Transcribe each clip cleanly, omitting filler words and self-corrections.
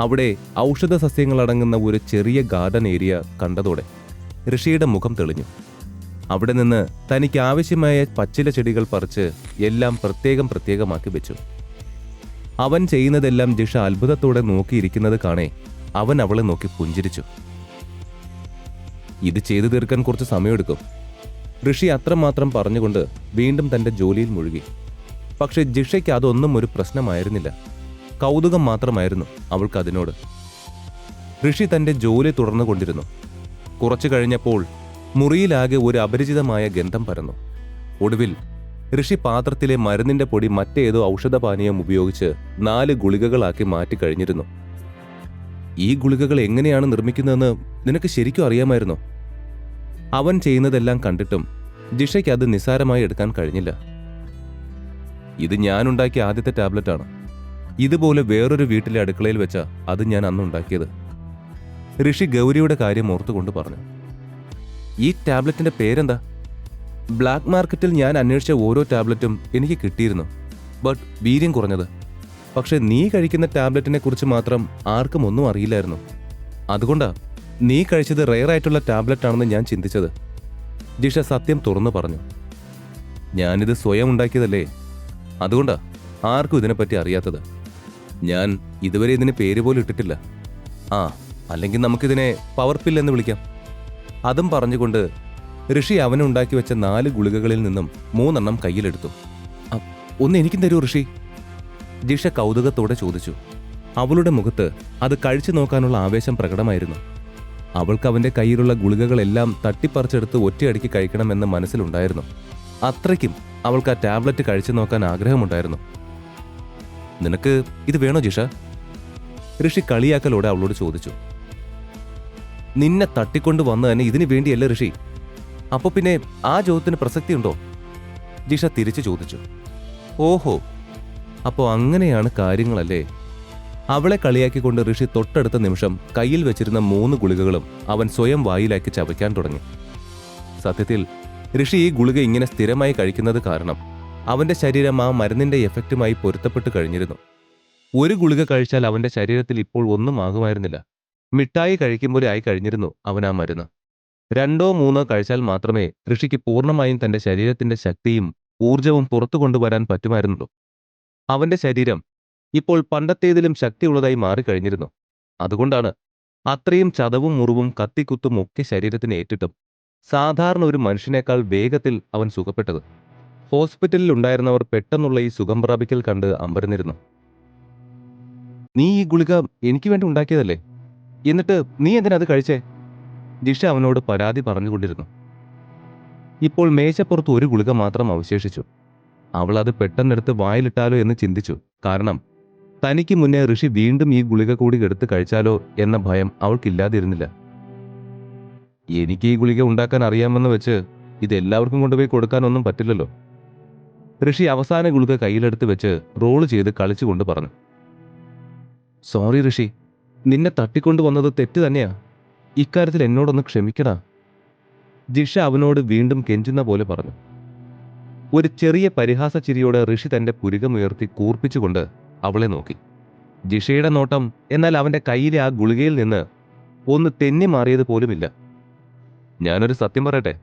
അവിടെ ഔഷധ സസ്യങ്ങളടങ്ങുന്ന ഒരു ചെറിയ ഗാർഡൻ ഏരിയ കണ്ടതോടെ ഋഷിയുടെ മുഖം തെളിഞ്ഞു. അവിടെ നിന്ന് തനിക്ക് ആവശ്യമായ പച്ചില ചെടികൾ പറിച്ച് എല്ലാം പ്രത്യേകമാക്കി വെച്ചു. അവൻ ചെയ്യുന്നതെല്ലാം ജിഷ അത്ഭുതത്തോടെ നോക്കിയിരിക്കുന്നത് കാണേ അവൻ അവളെ നോക്കി പുഞ്ചിരിച്ചു. ഇത് ചെയ്തു തീർക്കാൻ കുറച്ച് സമയമെടുക്കും. ഋഷി അത്രമാത്രം പറഞ്ഞുകൊണ്ട് വീണ്ടും തന്റെ ജോലിയിൽ മുഴുകി. പക്ഷെ ജിഷയ്ക്ക് അതൊന്നും ഒരു പ്രശ്നമായിരുന്നില്ല. കൗതുകം മാത്രമായിരുന്നു അവൾക്ക് അതിനോട്. ഋഷി തന്റെ ജോലി തുടർന്നുകൊണ്ടിരുന്നു. കുറച്ചു കഴിഞ്ഞപ്പോൾ മുറിയിലാകെ ഒരു അപരിചിതമായ ഗന്ധം പരന്നു. ഒടുവിൽ ഋഷി പാത്രത്തിലെ മരുന്നിന്റെ പൊടി മറ്റേതോ ഔഷധപാനീയം ഉപയോഗിച്ച് 4 ഗുളികകളാക്കി മാറ്റിക്കഴിഞ്ഞിരുന്നു. ഈ ഗുളികകൾ എങ്ങനെയാണ് നിർമ്മിക്കുന്നതെന്ന് നിനക്ക് ശരിക്കും അറിയാമായിരുന്നോ? അവൻ ചെയ്യുന്നതെല്ലാം കണ്ടിട്ടും ജിഷയ്ക്ക് അത് നിസ്സാരമായി എടുക്കാൻ കഴിഞ്ഞില്ല. ഇത് ഞാനുണ്ടാക്കിയ ആദ്യത്തെ ടാബ്ലറ്റാണ്. ഇതുപോലെ വേറൊരു വീട്ടിലെ അടുക്കളയിൽ വെച്ചാ അത് ഞാൻ അന്നുണ്ടാക്കിയത്. ഋഷി ഗൗരിയുടെ കാര്യം ഓർത്തുകൊണ്ട് പറഞ്ഞു. ഈ ടാബ്ലറ്റിന്റെ പേരെന്താ? ബ്ലാക്ക് മാർക്കറ്റിൽ ഞാൻ അന്വേഷിച്ച ഓരോ ടാബ്ലറ്റും എനിക്ക് കിട്ടിയിരുന്നു, ബട്ട് വീര്യം കുറഞ്ഞത്. പക്ഷെ നീ കഴിക്കുന്ന ടാബ്ലറ്റിനെ കുറിച്ച് മാത്രം ആർക്കും ഒന്നും അറിയില്ലായിരുന്നു. അതുകൊണ്ടാ നീ കഴിച്ചത് റെയറായിട്ടുള്ള ടാബ്ലറ്റ് ആണെന്ന് ഞാൻ ചിന്തിച്ചത്. ജിഷ സത്യം തുറന്നു പറഞ്ഞു. ഞാനിത് സ്വയം ഉണ്ടാക്കിയതല്ലേ, അതുകൊണ്ടാ ആർക്കും ഇതിനെപ്പറ്റി അറിയാത്തത്. ഞാൻ ഇതുവരെ ഇതിന് പേര് പോലും ഇട്ടിട്ടില്ല. അല്ലെങ്കിൽ നമുക്കിതിനെ പവർ പിൽ എന്ന് വിളിക്കാം. അതും പറഞ്ഞുകൊണ്ട് ഋഷി അവനുണ്ടാക്കി വെച്ച 4 ഗുളികകളിൽ നിന്നും 3 എണ്ണം കയ്യിലെടുത്തു. ഒന്ന് എനിക്കും തരൂ ഋഷി, ജിഷ കൗതുകത്തോടെ ചോദിച്ചു. അവളുടെ മുഖത്ത് അത് കഴിച്ചു നോക്കാനുള്ള ആവേശം പ്രകടമായിരുന്നു. അവൾക്ക് അവന്റെ കയ്യിലുള്ള ഗുളികകളെല്ലാം തട്ടിപ്പറിച്ചെടുത്ത് ഒറ്റയടിക്ക് കഴിക്കണമെന്ന് മനസ്സിലുണ്ടായിരുന്നു. അത്രയ്ക്കും അവൾക്ക് ആ ടാബ്ലറ്റ് കഴിച്ചു നോക്കാൻ ആഗ്രഹമുണ്ടായിരുന്നു. നിനക്ക് ഇത് വേണോ ജിഷ? ഋഷി കളിയാക്കലോടെ അവളോട് ചോദിച്ചു. നിന്നെ തട്ടിക്കൊണ്ട് വന്നു തന്നെ ഇതിനു വേണ്ടിയല്ലേ ഋഷി? അപ്പൊ പിന്നെ ആ ചോദ്യത്തിന് പ്രസക്തിയുണ്ടോ? ജിഷ തിരിച്ചു ചോദിച്ചു. ഓഹോ, അപ്പോ അങ്ങനെയാണ് കാര്യങ്ങളല്ലേ? അവളെ കളിയാക്കിക്കൊണ്ട് ഋഷി തൊട്ടടുത്ത നിമിഷം കയ്യിൽ വെച്ചിരുന്ന 3 ഗുളികകളും അവൻ സ്വയം വായിലാക്കി ചവയ്ക്കാൻ തുടങ്ങി. സത്യത്തിൽ ഋഷി ഈ ഗുളിക ഇങ്ങനെ സ്ഥിരമായി കഴിക്കുന്നത് കാരണം അവന്റെ ശരീരം ആ മരുന്നിന്റെ എഫക്റ്റുമായി പൊരുത്തപ്പെട്ട് കഴിഞ്ഞിരുന്നു. ഒരു ഗുളിക കഴിച്ചാൽ അവന്റെ ശരീരത്തിൽ ഇപ്പോൾ ഒന്നും ആകുമായിരുന്നില്ല. മിഠായി കഴിക്കുമ്പോൾ ആയി കഴിഞ്ഞിരുന്നു അവൻ ആ മരുന്ന്. 2ഓ 3ഓ കഴിച്ചാൽ മാത്രമേ ഋഷിക്ക് പൂർണ്ണമായും തന്റെ ശരീരത്തിന്റെ ശക്തിയും ഊർജവും പുറത്തു കൊണ്ടുവരാൻ പറ്റുമായിരുന്നുള്ളൂ. അവന്റെ ശരീരം ഇപ്പോൾ പണ്ടത്തേതിലും ശക്തിയുള്ളതായി മാറിക്കഴിഞ്ഞിരുന്നു. അതുകൊണ്ടാണ് അത്രയും ചതവും മുറിവും കത്തിക്കുത്തും ഒക്കെ ശരീരത്തിന് ഏറ്റിട്ടും സാധാരണ ഒരു മനുഷ്യനേക്കാൾ വേഗത്തിൽ അവൻ സുഖപ്പെട്ടത്. ഹോസ്പിറ്റലിൽ ഉണ്ടായിരുന്നവർ പെട്ടെന്നുള്ള ഈ സുഖം പ്രാപിക്കൽ കണ്ട് അമ്പരന്നിരുന്നു. നീ ഈ ഗുളിക എനിക്ക് വേണ്ടി ഉണ്ടാക്കിയതല്ലേ? എന്നിട്ട് നീ എന്തിനാ അത് കഴിച്ചേ? ജിഷ അവനോട് പരാതി പറഞ്ഞുകൊണ്ടിരുന്നു. ഇപ്പോൾ മേശപ്പുറത്ത് ഒരു ഗുളിക മാത്രം അവശേഷിച്ചു. അവൾ അത് പെട്ടെന്നെടുത്ത് വായിലിട്ടാലോ എന്ന് ചിന്തിച്ചു. കാരണം തനിക്ക് മുന്നേ ഋഷി വീണ്ടും ഈ ഗുളിക കൂടി എടുത്ത് കഴിച്ചാലോ എന്ന ഭയം അവൾക്കില്ലാതിരുന്നില്ല. എനിക്ക് ഈ ഗുളിക ഉണ്ടാക്കാൻ അറിയാമെന്ന് വെച്ച് ഇത് എല്ലാവർക്കും കൊണ്ടുപോയി കൊടുക്കാനൊന്നും പറ്റില്ലല്ലോ. ഋഷി അവസാന ഗുളിക കയ്യിലെടുത്ത് വെച്ച് റോള് ചെയ്ത് കളിച്ചുകൊണ്ട് പറഞ്ഞു. സോറി ഋഷി, നിന്നെ തട്ടിക്കൊണ്ടുവന്നത് തെറ്റ് തന്നെയാ. ഇക്കാര്യത്തിൽ എന്നോടൊന്ന് ക്ഷമിക്കടാ, ജിഷ അവനോട് വീണ്ടും കെഞ്ചുന്ന പോലെ പറഞ്ഞു. ഒരു ചെറിയ പരിഹാസ ചിരിയോടെ ഋഷി തന്റെ പുരികമുയർത്തി കൂർപ്പിച്ചുകൊണ്ട് അവളെ നോക്കി. ജിഷയുടെ നോട്ടം എന്നാൽ അവന്റെ കയ്യിലെ ആ ഗുളികയിൽ നിന്ന് ഒന്ന് തെന്നി മാറിയത് പോലുമില്ല. ഞാനൊരു സത്യം പറയട്ടെ,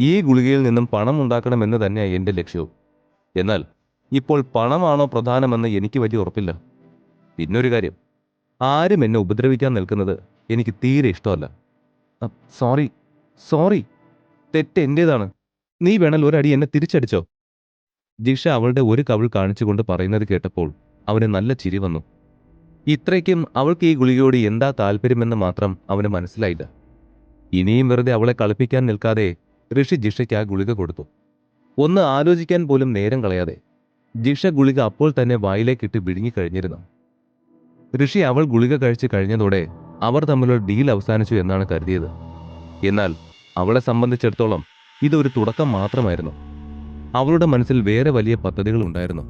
ഈ ഗുളികയിൽ നിന്നും പണം ഉണ്ടാക്കണമെന്ന് തന്നെയാണ് എന്റെ ലക്ഷ്യവും. എന്നാൽ ഇപ്പോൾ പണമാണോ പ്രധാനമെന്ന് എനിക്ക് വലിയ ഉറപ്പില്ല. പിന്നൊരു കാര്യം, ആരും എന്നെ ഉപദ്രവിക്കാൻ നിൽക്കുന്നത് എനിക്ക് തീരെ ഇഷ്ടമല്ല. സോറി, തെറ്റ് എന്റേതാണ്. നീ വേണൽ ഒരടി എന്നെ തിരിച്ചടിച്ചോ? ജിഷ അവളുടെ ഒരു കവിൾ കാണിച്ചുകൊണ്ട് പറയുന്നത് കേട്ടപ്പോൾ അവന് നല്ല ചിരി വന്നു. ഇത്രയ്ക്കും അവൾക്ക് ഈ ഗുളികയോട് എന്താ താല്പര്യമെന്ന് മാത്രം അവന് മനസ്സിലായില്ല. ഇനിയും വെറുതെ അവളെ കളിപ്പിക്കാൻ നിൽക്കാതെ ഋഷി ജിഷയ്ക്ക് ആ ഗുളിക കൊടുത്തു. ഒന്ന് ആലോചിക്കാൻ പോലും നേരം കളയാതെ ജിഷ ഗുളിക അപ്പോൾ തന്നെ വായിലേക്കിട്ട് വിഴുങ്ങിക്കഴിഞ്ഞിരുന്നു. ഋഷി അവൾ ഗുളിക കഴിച്ച് കഴിഞ്ഞതോടെ അവർ തമ്മിലുള്ള ഡീൽ അവസാനിച്ചു എന്നാണ് കരുതിയത്. എന്നാൽ അവളെ സംബന്ധിച്ചിടത്തോളം ഇതൊരു തുടക്കം മാത്രമായിരുന്നു. അവളുടെ മനസ്സിൽ വേറെ വലിയ പദ്ധതികൾ ഉണ്ടായിരുന്നു.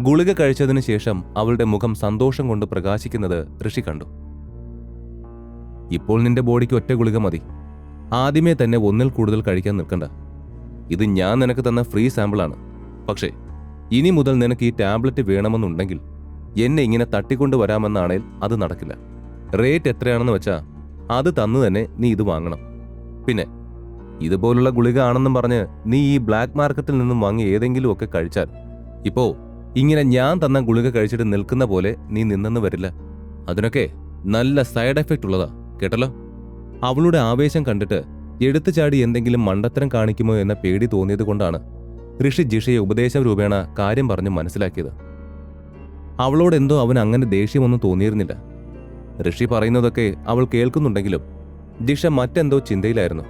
ഗുളിക കഴിച്ചതിന് ശേഷം അവളുടെ മുഖം സന്തോഷം കൊണ്ട് പ്രകാശിക്കുന്നത് ഋഷി കണ്ടു. ഇപ്പോൾ നിന്റെ ബോഡിക്ക് ഒറ്റ ഗുളിക മതി. ആദ്യമേ തന്നെ ഒന്നിൽ കൂടുതൽ കഴിക്കാൻ നിൽക്കണ്ട. ഇത് ഞാൻ നിനക്ക് തന്ന ഫ്രീ സാമ്പിളാണ്. പക്ഷേ ഇനി മുതൽ നിനക്ക് ഈ ടാബ്ലറ്റ് വേണമെന്നുണ്ടെങ്കിൽ എന്നെ ഇങ്ങനെ തട്ടിക്കൊണ്ടുവരാമെന്നാണേൽ അത് നടക്കില്ല. റേറ്റ് എത്രയാണെന്ന് വെച്ചാ അത് തന്നു തന്നെ നീ ഇത് വാങ്ങണം. പിന്നെ ഇതുപോലുള്ള ഗുളിക ആണെന്നും പറഞ്ഞ് നീ ഈ ബ്ലാക്ക് മാർക്കറ്റിൽ നിന്നും വാങ്ങി ഏതെങ്കിലും ഒക്കെ കഴിച്ചാൽ ഇപ്പോ ഇങ്ങനെ ഞാൻ തന്ന ഗുളിക കഴിച്ചിട്ട് നിൽക്കുന്ന പോലെ നീ നിന്നെന്ന് വരില്ല. അതിനൊക്കെ നല്ല സൈഡ് എഫക്റ്റ് ഉള്ളതാ, കേട്ടല്ലോ. അവളുടെ ആവേശം കണ്ടിട്ട് എടുത്തു ചാടി എന്തെങ്കിലും മണ്ടത്തരം കാണിക്കുമോ എന്ന പേടി തോന്നിയത് കൊണ്ടാണ് ഋഷി ജിഷയെ ഉപദേശം രൂപേണ കാര്യം പറഞ്ഞ് മനസ്സിലാക്കിയത്. അവളോടെന്തോ അവൻ അങ്ങനെ ദേഷ്യമൊന്നും തോന്നിയിരുന്നില്ല. ഋഷി പറയുന്നതൊക്കെ അവൾ കേൾക്കുന്നുണ്ടെങ്കിലും ജിഷ മറ്റെന്തോ ചിന്തയിലായിരുന്നു.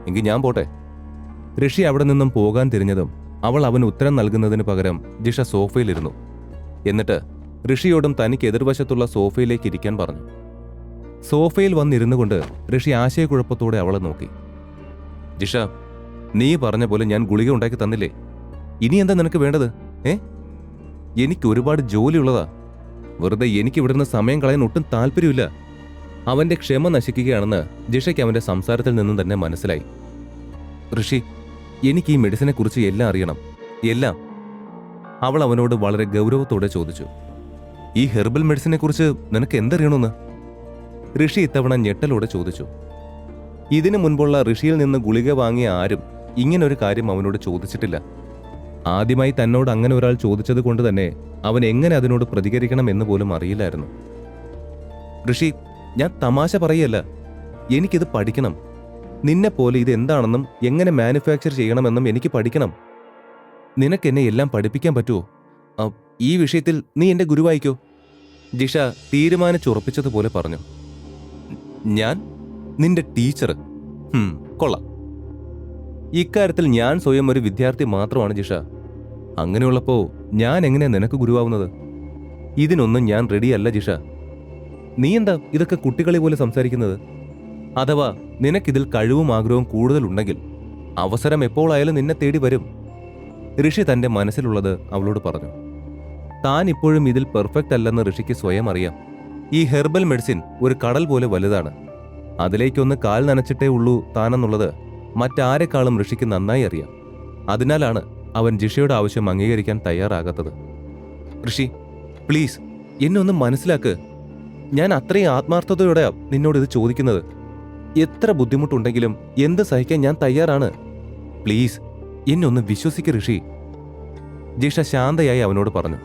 എങ്കിൽ ഞാൻ പോട്ടെ. ഋഷി അവിടെ നിന്നും പോകാൻ തിരിഞ്ഞതും അവൾ അവന് ഉത്തരം നൽകുന്നതിന് പകരം ജിഷ സോഫയിലിരുന്നു. എന്നിട്ട് ഋഷിയോടും തനിക്ക് എതിർവശത്തുള്ള സോഫയിലേക്ക് ഇരിക്കാൻ പറഞ്ഞു. സോഫയിൽ വന്നിരുന്നു കൊണ്ട് ഋഷി ആശയക്കുഴപ്പത്തോടെ അവളെ നോക്കി. ജിഷ, നീ പറഞ്ഞ പോലെ ഞാൻ ഗുളിക ഉണ്ടാക്കി തന്നില്ലേ? ഇനി എന്താ നിനക്ക് വേണ്ടത്? എനിക്ക് ഒരുപാട് ജോലിയുള്ളതാ. വെറുതെ എനിക്ക് ഇവിടുന്ന് സമയം കളയാൻ ഒട്ടും താല്പര്യമില്ല. അവന്റെ ക്ഷമ നശിക്കുകയാണെന്ന് ജിഷയ്ക്ക് അവന്റെ സംസാരത്തിൽ നിന്നും തന്നെ മനസ്സിലായി. ഋഷി, എനിക്ക് ഈ മെഡിസിനെ കുറിച്ച് എല്ലാം അറിയണം, എല്ലാം. അവൾ അവനോട് വളരെ ഗൗരവത്തോടെ ചോദിച്ചു. ഈ ഹെർബൽ മെഡിസിനെ കുറിച്ച് നിനക്ക് എന്തറിയണമെന്ന്? ഋഷി ഇത്തവണ ഞെട്ടലോടെ ചോദിച്ചു. ഇതിനു മുൻപുള്ള ഋഷിയിൽ നിന്ന് ഗുളിക വാങ്ങിയ ആരും ഇങ്ങനൊരു കാര്യം അവനോട് ചോദിച്ചിട്ടില്ല. ആദ്യമായി തന്നോട് അങ്ങനെ ഒരാൾ ചോദിച്ചത് കൊണ്ട് തന്നെ അവൻ എങ്ങനെ അതിനോട് പ്രതികരിക്കണം എന്ന് പോലും അറിയില്ലായിരുന്നു. ഋഷി, ഞാൻ തമാശ പറയല്ല. എനിക്കിത് പഠിക്കണം. നിന്നെപ്പോലെ ഇത് എന്താണെന്നും എങ്ങനെ മാനുഫാക്ചർ ചെയ്യണമെന്നും എനിക്ക് പഠിക്കണം. നിനക്കെന്നെ എല്ലാം പഠിപ്പിക്കാൻ പറ്റുമോ? ഈ വിഷയത്തിൽ നീ എന്റെ ഗുരുവായിക്കോ? ജിഷ തീരുമാനിച്ചുറപ്പിച്ചതുപോലെ പറഞ്ഞു. ഞാൻ നിന്റെ ടീച്ചർ? കൊള്ളാം. ഇക്കാര്യത്തിൽ ഞാൻ സ്വയം ഒരു വിദ്യാർത്ഥി മാത്രമാണ് ജിഷ. അങ്ങനെയുള്ളപ്പോ ഞാൻ എങ്ങനെയാ നിനക്ക് ഗുരുവാവുന്നത്? ഇതിനൊന്നും ഞാൻ റെഡിയല്ല ജിഷ. നീ എന്താ ഇതൊക്കെ കുട്ടികളെ പോലെ സംസാരിക്കുന്നത്? അഥവാ നിനക്കിതിൽ കഴിവും ആഗ്രഹവും കൂടുതലുണ്ടെങ്കിൽ അവസരം എപ്പോഴായാലും നിന്നെ തേടി വരും. ഋഷി തന്റെ മനസ്സിലുള്ളത് അവളോട് പറഞ്ഞു. താൻ ഇപ്പോഴും ഇതിൽ പെർഫെക്റ്റ് അല്ലെന്ന് ഋഷിക്ക് സ്വയം അറിയാം. ഈ ഹെർബൽ മെഡിസിൻ ഒരു കടൽ പോലെ വലുതാണ്. അതിലേക്കൊന്ന് കാൽ നനച്ചിട്ടേ ഉള്ളൂ താനെന്നുള്ളത് മറ്റാരെക്കാളും ഋഷിക്ക് നന്നായി അറിയാം. അതിനാലാണ് അവൻ ജിഷയുടെ ആവശ്യം അംഗീകരിക്കാൻ തയ്യാറാകാത്തത്. ഋഷി, പ്ലീസ് എന്നെ ഒന്ന് മനസ്സിലാക്ക്. ഞാൻ അത്രയും ആത്മാർത്ഥതയോടെയാ നിന്നോട് ഇത് ചോദിക്കുന്നത്. എത്ര ബുദ്ധിമുട്ടുണ്ടെങ്കിലും എന്ത് സഹിക്കാൻ ഞാൻ തയ്യാറാണ്. പ്ലീസ് എന്നെ ഒന്ന് വിശ്വസിക്ക് ഋഷി. ജിഷ ശാന്തയായി അവനോട് പറഞ്ഞു.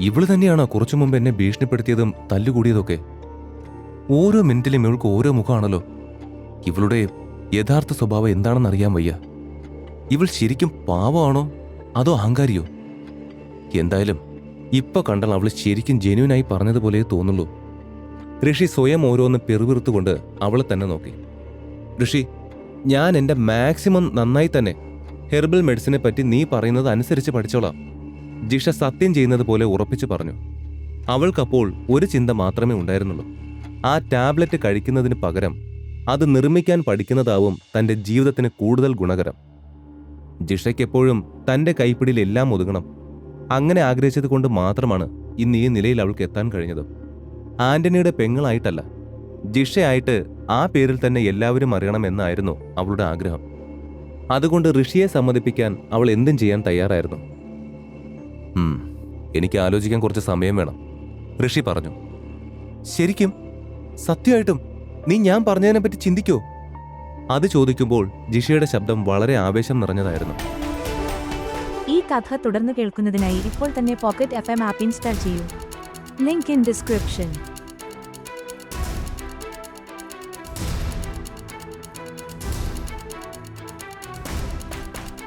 ഇവള് തന്നെയാണോ കുറച്ചു മുമ്പ് എന്നെ ഭീഷണിപ്പെടുത്തിയതും തല്ലുകൂടിയതൊക്കെ? ഓരോ മിനിറ്റിലും ഇവൾക്ക് ഓരോ മുഖമാണല്ലോ. ഇവളുടെ യഥാർത്ഥ സ്വഭാവം എന്താണെന്ന് അറിയാൻ വയ്യ. ഇവൾ ശരിക്കും പാവമാണോ അതോ അഹങ്കാരിയോ? എന്തായാലും ഇപ്പൊ കണ്ടാൽ അവൾ ശരിക്കും ജെന്യൂനായി പറഞ്ഞതുപോലെ തോന്നുള്ളൂ. ഋഷി സ്വയം ഓരോന്ന് പെറുപിറുത്തുകൊണ്ട് അവളെ തന്നെ നോക്കി. ഋഷി, ഞാൻ എന്റെ മാക്സിമം നന്നായി തന്നെ ഹെർബൽ മെഡിസിനെ പറ്റി നീ പറയുന്നത് അനുസരിച്ച് പഠിച്ചോളാം. ജിഷ സത്യം ചെയ്യുന്നത് പോലെ ഉറപ്പിച്ചു പറഞ്ഞു. അവൾക്കപ്പോൾ ഒരു ചിന്ത മാത്രമേ ഉണ്ടായിരുന്നുള്ളൂ. ആ ടാബ്ലറ്റ് കഴിക്കുന്നതിന് പകരം അത് നിർമ്മിക്കാൻ പഠിക്കുന്നതാവും തന്റെ ജീവിതത്തിന് കൂടുതൽ ഗുണകരം. ജിഷയ്ക്കെപ്പോഴും തന്റെ കൈപ്പിടിയിൽ എല്ലാം ഒതുങ്ങണം. അങ്ങനെ ആഗ്രഹിച്ചത് കൊണ്ട് മാത്രമാണ് ഇന്ന് ഈ നിലയിൽ അവൾക്ക് എത്താൻ കഴിഞ്ഞത്. ആന്റണിയുടെ പെങ്ങളായിട്ടല്ല, ജിഷയായിട്ട് ആ പേരിൽ തന്നെ എല്ലാവരും അറിയണമെന്നായിരുന്നു അവളുടെ ആഗ്രഹം. അതുകൊണ്ട് ഋഷിയെ സമ്മതിപ്പിക്കാൻ അവൾ എന്തും ചെയ്യാൻ തയ്യാറായിരുന്നു. എനിക്ക് ആലോചിക്കാൻ കുറച്ച് സമയം വേണം, ഋഷി പറഞ്ഞു. ശരിക്കും? സത്യമായിട്ടും നീ ഞാൻ പറഞ്ഞതിനെപ്പറ്റി ചിന്തിക്കോ? അത് ചോദിക്കുമ്പോൾ ജിഷയുടെ ശബ്ദം വളരെ ആവേശം നിറഞ്ഞതായിരുന്നു. ഈ കഥ തുടർന്ന് കേൾക്കുന്നതിനായി ഇപ്പോൾ തന്നെ പോക്കറ്റ് FM ആപ്പ് ഇൻസ്റ്റാൾ ചെയ്യൂ. Link in description.